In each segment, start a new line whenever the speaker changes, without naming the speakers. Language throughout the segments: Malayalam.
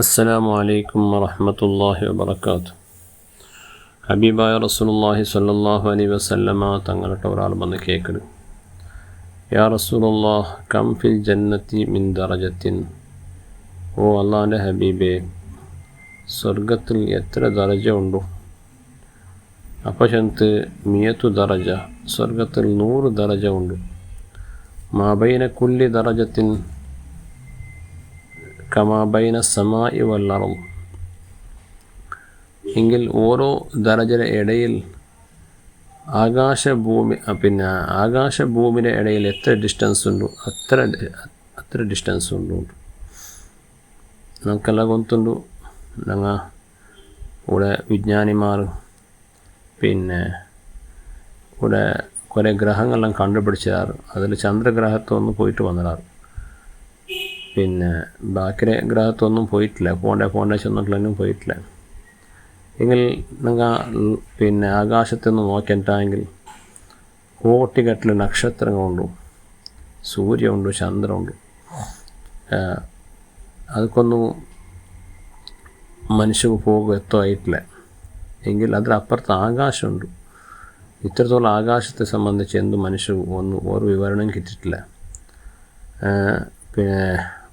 അസ്സലാമു അലൈക്കും വറഹ്മത്തുള്ളാഹി വബറകാതുഹു. ഹബീബായ റസൂലുള്ളാഹി സ്വല്ലല്ലാഹു അലൈഹി വസല്ലമ തങ്ങളുടെ ഒരാൾ വന്ന് കേൾക്കുന്നു, യാ റസൂലുള്ളാഹ് കം ഫിൽ ജന്നത്തി മിൻ ദറജത്തിൻ. ഓ അള്ളാഹിൻ്റെ ഹബീബേ, സ്വർഗത്തിൽ എത്ര ദറജ ഉണ്ടു? അപ്പോൾ ചെന്ന് മിയത്തു ദറജ, സ്വർഗത്തിൽ 100 ദറജ ഉണ്ട്. മാബൈന കുല്ലി ദറജത്തിൻ കമാബൈന സമായി വൽ അർള്. എങ്കിൽ ഓരോ ദറജയുടെ ഇടയിൽ ആകാശഭൂമിയുടെ ഇടയിൽ എത്ര ഡിസ്റ്റൻസ് ഉണ്ടോ അത്ര ഡിസ്റ്റൻസ് ഉണ്ടു. നമുക്കെല്ലാം ಗೊತ್ತುಂಟು, ഞങ്ങൾ ഇവിടെ വിജ്ഞാനിമാർ ഇവിടെ കുറേ ഗ്രഹങ്ങളെല്ലാം കണ്ടുപിടിച്ചാറ്. അതിൽ ചന്ദ്രഗ്രഹത്തൊന്നും പോയിട്ട് വന്നിടാറ്, ബാക്കി ഗ്രഹത്തൊന്നും പോയിട്ടില്ല. പോണ്ടേ ചെന്നിട്ടില്ലെന്നും പോയിട്ടില്ല. എങ്കിൽ നിങ്ങൾ ആകാശത്തിൽ നിന്ന് നോക്കിയിട്ടാണെങ്കിൽ കോട്ടിക്കട്ടിൽ നക്ഷത്രങ്ങളുണ്ട്, സൂര്യനുണ്ട്, ചന്ദ്രനുണ്ട്. അതൊക്കൊന്നും മനുഷ്യക്ക് എത്തായിട്ടില്ല. എങ്കിൽ അതിലപ്പുറത്ത് ആകാശമുണ്ട്. ഇത്രത്തോളം ആകാശത്തെ സംബന്ധിച്ച് എന്ത് മനുഷ്യർക്ക് ഒരു വിവരണം കിട്ടിയിട്ടില്ല.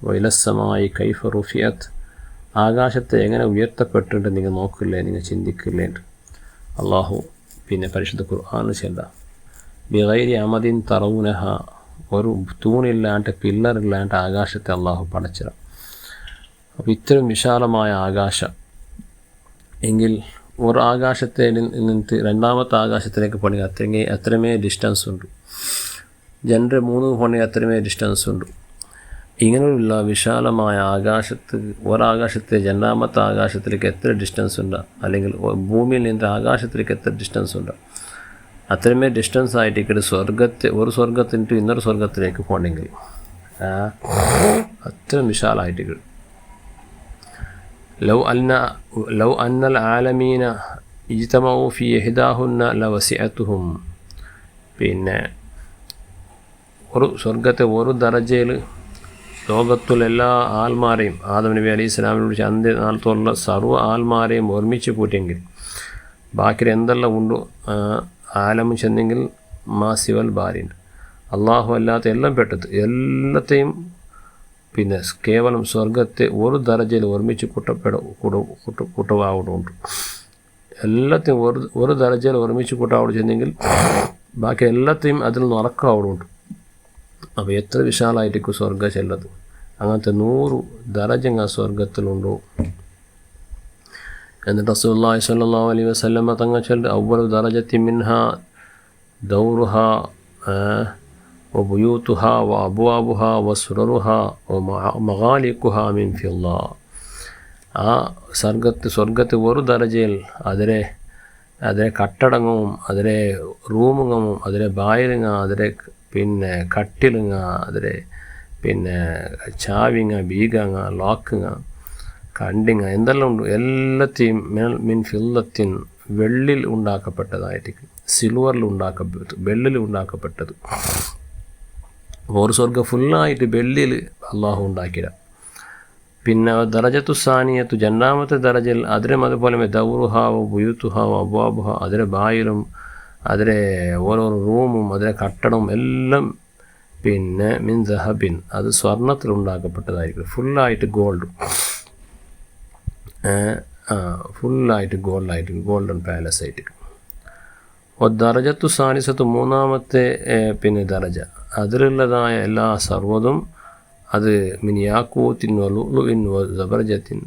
വൈലസ്സമായി കൈഫ റുഫിയത്, ആകാശത്തെ എങ്ങനെ ഉയർത്തപ്പെട്ടിട്ട് നിങ്ങൾ നോക്കില്ലേ, നിങ്ങൾ ചിന്തിക്കില്ലേ? അള്ളാഹു പരിശുദ്ധ ഖുർആൻ ചെല്ലാം, ബിഗൈരി അമദിൻ തറൗനഹ, ഒരു തൂണില്ലാണ്ട് പില്ലറില്ലാണ്ട് ആകാശത്തെ അള്ളാഹു പടച്ചിട. അപ്പോൾ ഇത്രയും വിശാലമായ ആകാശം എങ്കിൽ ഒരു ആകാശത്തെ നിന്ന് രണ്ടാമത്തെ ആകാശത്തിലേക്ക് പോകണമെങ്കിൽ അത്രമേ ഡിസ്റ്റൻസ് ഉണ്ട്. ജനറൽ 3 പോകണമെങ്കിൽ അത്രമേ ഡിസ്റ്റൻസ് ഉണ്ട്. ഇങ്ങനെയുള്ള വിശാലമായ ഒരാകാശത്തെ രണ്ടാമത്തെ ആകാശത്തിലേക്ക് എത്ര ഡിസ്റ്റൻസ് ഉണ്ട്, അല്ലെങ്കിൽ ഭൂമിയിൽ നിന്ന് ആകാശത്തിലേക്ക് എത്ര ഡിസ്റ്റൻസ് ഉണ്ട്, അത്രമേ ഡിസ്റ്റൻസ് ആയിട്ട് ഒരു സ്വർഗത്തിൻ്റെ ഇന്നൊരു സ്വർഗത്തിലേക്ക് പോകണമെങ്കിൽ അത്ര വിശാലമായിട്ട്. ലൗ അന്നൽ ആലമീന ഇജ്തമഉ ഫീ ഇഹ്ദാഹുന്ന ലവസിഅതുഹും. ഒരു സ്വർഗത്തെ ഒരു ദറജയിൽ ലോകത്തുള്ള എല്ലാ ആൽമാരെയും, ആദം നബി അലൈഹി സ്വലാമിനോട് അന്ത്യനാളത്തുള്ള സർവ്വ ആൽമാരെയും ഒരുമിച്ച് കൂട്ടിയെങ്കിൽ ബാക്കി എന്തെല്ലാം ഉണ്ടോ ആലം ചെന്നെങ്കിൽ മാ സിവൽ ബാരിയുണ്ട്, അള്ളാഹു അല്ലാത്ത എല്ലാം പെട്ടത് എല്ലാത്തെയും കേവലം സ്വർഗത്തെ ഒരു ദറജയിൽ ഒരുമിച്ച് കൂട്ടവാവുന്നുണ്ട്. എല്ലാത്തെയും ഒരു ദറജയിൽ ഒരുമിച്ച് കൂട്ടാവോട് ചെന്നെങ്കിൽ ബാക്കി എല്ലാത്തെയും അതിൽ നിന്ന് ഉറക്കാവുന്നുണ്ട്. അപ്പോൾ എത്ര വിശാലമായിരിക്കും സ്വർഗം ചെല്ലത്. അങ്ങനത്തെ 100 ദറജങ്ങൾ സ്വർഗത്തിലുണ്ടോ. എന്നിട്ട് റസൂലുള്ളാഹി സ്വല്ലല്ലാഹു അലൈഹി വസല്ലമ തങ്ങൾ ചൊല്ലി, അവ്വലു ദറജത്തി മിൻഹാ ദൗറുഹാ വബുയൂതുഹാ വഅബ്വാബുഹാ വസുററുഹാ വമഗാലിഖുഹാ മിൻ ഫിദ്ദ. ആ സ്വർഗത്തെ ഒരു ദറജയിൽ അതിലെ കട്ടടങ്ങവും അതിലെ റൂമുങ്ങവും അതിലെ ബായലുങ്ങ അതിലെ കട്ടിലുങ്ങ അതിലെ ചാവിങ്ങ ബീഗങ്ങ ലോക്കുങ്ങ കണ്ടിങ്ങ എന്തെല്ലാം ഉണ്ട്, എല്ലാത്തെയും മിൻ ഫിദ്ദത്തിൻ, വെള്ളിൽ ഉണ്ടാക്കപ്പെട്ടതായിരിക്കും, സിൽവറിൽ ഉണ്ടാക്കപ്പെട്ടത്, വെള്ളിൽ ഉണ്ടാക്കപ്പെട്ടത്. ഒരു സ്വർഗ്ഗം ഫുള്ളായിട്ട് വെള്ളിയിൽ അള്ളാഹു ഉണ്ടാക്കിയിട. ദറജത്തു സാനിയത്തു, രണ്ടാമത്തെ ദറജയിൽ അതിലും അതുപോലെ ദൗറുഹാവോ ബുയൂത്തുഹാവോ അബ്വാബുഹ, അതിലെ ബായിലും അതിലെ ഓരോ റൂമും അതിലെ കട്ടടവും എല്ലാം മിൻ ദഹബിൻ, അത് സ്വർണ്ണത്തിൽ ഉണ്ടാക്കപ്പെട്ടതായിരിക്കും. ഫുള്ളായിട്ട് ഗോൾഡായിട്ട് ഗോൾഡൻ പാലസ് ആയിട്ട്. ദറജത്തു സാനിസത്ത്, മൂന്നാമത്തെ ദറജ, അതിലുള്ളതായ എല്ലാ സർവ്വതും അത് മിൻ യാക്കൂത്തിൻ വലുഇൻ വസബർജത്തിൻ,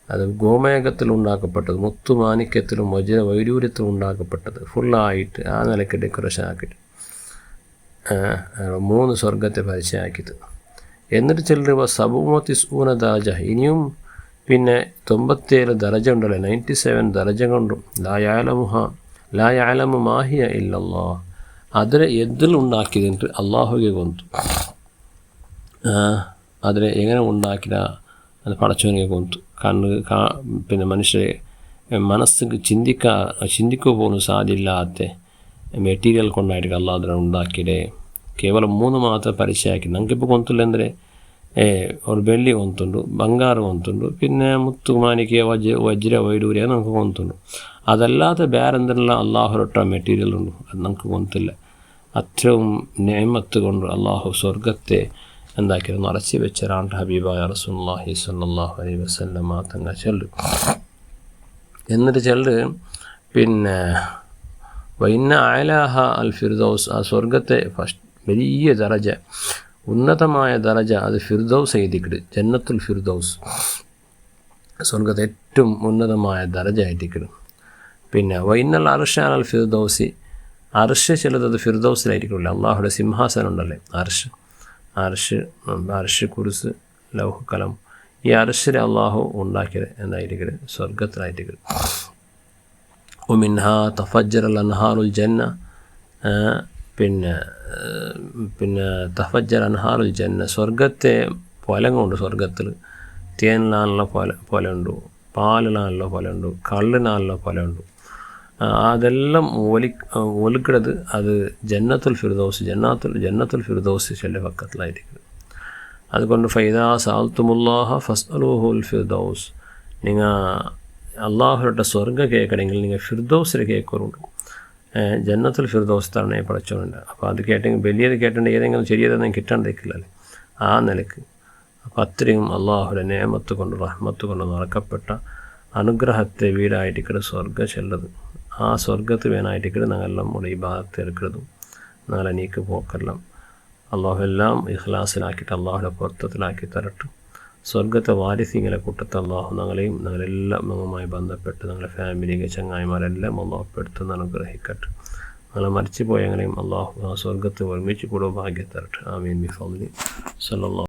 അത് ഗോമേഘത്തിൽ ഉണ്ടാക്കപ്പെട്ടത്, മുത്തുമാണിക്യത്തിലും വൈഡൂര്യത്തിലും ഉണ്ടാക്കപ്പെട്ടത്, ഫുള്ളായിട്ട് ആ നിലയ്ക്ക് ഡെക്കറേഷൻ ആക്കിയിട്ട് 3 സ്വർഗത്തെ പരിചയമാക്കിയത്. എന്നിട്ട് ചിലർ സബൂമത്തിസ്ഊന ദറജ, ഇനിയും 97 ദറജ ഉണ്ടല്ലോ, 97 ദറജ കൊണ്ടും ലാ യഅലമു മാ ഹിയ ഇല്ലല്ലാഹ്, അതിൽ എതിലുണ്ടാക്കിയതിട്ട് അള്ളാഹുവിಗೆ ಗೊತ್ತು. അതിനെ എങ്ങനെ ഉണ്ടാക്കിയ അത് പടച്ചവനിಗೆ ಗೊತ್ತು. മനുഷ്യരെ മനസ്സിക്ക് ചിന്തിക്കുക പോലും സാധ്യമില്ലാത്ത മെറ്റീരിയൽ കൊണ്ടായിരിക്കും അള്ളാഹ് അതിനെ ഉണ്ടാക്കിയത്. ಕೇವಲ 3 ಮಾತ್ರ ಪರಿಚಯ ಆಗಿದೆ. ನನಗಿപ്പോൾ ಗೊತ್ತಿಲ್ಲ ಅಂದರೆ ಅವ್ರು ಬೆಳ್ಳಿ ಹೊಂತುಂಡು, ಬಂಗಾರ ಹೊಂತುಂಡು, പിന്നെ ಮುತ್ತು ಮಾಣಿಕ್ಯ ವಜ್ರ ವೈಡೂರ್ಯ നമുക്ക് ಹೊಂತುಂಡು. അതല്ലാതെ വേറെന്തെല്ലാം അള്ളാഹുരൊട്ട മെറ്റീരിയൽ ഉണ്ട്, അത് നമുക്ക് കൊന്നില്ല. അത്രയും നിഅമത്ത് കൊണ്ട് അള്ളാഹു സ്വർഗത്തെ എന്താക്കിയത് നിറച്ച് വെച്ചരാണ്ട് ഹബീബായ റസൂലുള്ളാഹി സ്വല്ലല്ലാഹു അലൈഹി വസല്ലമ തങ്ങൾ ചൊല്ലും. എന്നിട്ട് പിന്നെ വൈന്ന അലാഹ അൽ ഫിർദൗസ്, ആ സ്വർഗത്തെ ഫസ്റ്റ് വലിയ ദറജ, ഉന്നതമായ ദറജ അത് ഫിർദൗസ് എഴുതിക്കിട്, ജന്നത്തുൽ ഫിർദൗസ്, സ്വർഗത്തെ ഏറ്റവും ഉന്നതമായ ദറജ ആയിട്ടിക്കിടും. പിന്നെ വൈന്നൽ അർഷ അൽ ഫിർദൗസി, അർഷ് ചിലത് ഫിർദൗസിലായിരിക്കില്ല. അള്ളാഹുടെ സിംഹാസനം ഉണ്ടല്ലേ അർഷ് കുർസ് ലൗഹ് കലം, ഈ അർഷിൽ അള്ളാഹു ഉണ്ടാക്കിയത് എന്തായിരിക്കും സ്വർഗത്തിലായിരിക്കും. മിൻഹാ തഫജ്ജറൽ അൻഹാറുൽ ജന്ന, പിന്നെ തഫജ്ജർ അൻഹാറുൽ ജന്ന, സ്വർഗത്തെ പൊലങ്ങളുണ്ട്. സ്വർഗത്തിൽ തേനിലാനുള്ള പൊലയുണ്ട്, പാലിലാനുള്ള പൊലയുണ്ട്, കള്ളിനാനുള്ള പൊലയുണ്ട്. അതെല്ലാം ഒലിക്കിടത് അത് ജന്നത്തുൽ ഫിർദൗസ്, ജന്നത്തുൽ ഫിർദൗസ് ചെല്ലെ പക്കത്തിലായിരിക്കും. അതുകൊണ്ട് ഫൈദാ സഅൽതുമുല്ലാഹ ഫസ്അലൂഹുൽ ഫിർദൗസ്, നിങ്ങൾ അള്ളാഹുരുടെ സ്വർഗ്ഗം കേൾക്കണമെങ്കിൽ നിങ്ങൾ ഫിർദൗസിൽ കേൾക്കുന്നുണ്ട്, ജന്നത്തുൽ ഫിർദൗസ് തന്നെ പഠിച്ചോണ്ട്. അപ്പോൾ അത് കേട്ടെങ്കിൽ വലിയത് കേട്ടിട്ടുണ്ട്, ഏതെങ്കിലും ചെറിയതൊന്നും കിട്ടാണ്ടിരിക്കില്ലല്ലേ ആ നിലക്ക്. അപ്പോൾ അത്രയും അള്ളാഹുടെ നിഅമത്ത് കൊണ്ട് റഹ്മത്ത് കൊണ്ട് നിറക്കപ്പെട്ട അനുഗ്രഹത്തെ വീടായിട്ടിക്കട് സ്വർഗ്ഗം ചെല്ലത്. ആ സ്വർഗത്ത് വേണമായിട്ടിക്കട് ഞങ്ങളെല്ലാം കൂടെ ഈ ഭാഗത്ത് എടുക്കുന്നതും ഞങ്ങളെ നീക്ക് പോക്കെല്ലാം അള്ളാഹു എല്ലാം ഇഖ്ലാസിലാക്കിയിട്ട് അള്ളാഹുടെ പൊരുത്തത്തിലാക്കി തരട്ടും. സ്വർഗത്തെ വാരിസിങ്ങളെ കൂട്ടത്തെ അള്ളാഹു ഞങ്ങളെയും ഞങ്ങളെല്ലാം ഞങ്ങളുമായി ബന്ധപ്പെട്ട് ഞങ്ങളുടെ ഫാമിലിക്ക് ചങ്ങായിമാരെല്ലാം അള്ളാഹു പെടുത്തുന്ന അനുഗ്രഹിക്കട്ടെ. ഞങ്ങളെ മരിച്ചു പോയങ്ങളെയും അള്ളാഹു ആ സ്വർഗത്ത് ഒരുമിച്ച് കൂടെ ഭാഗ്യം തരട്ടെ. ആമീൻ ബിഫദ്ലി സല്ലല്ലാഹു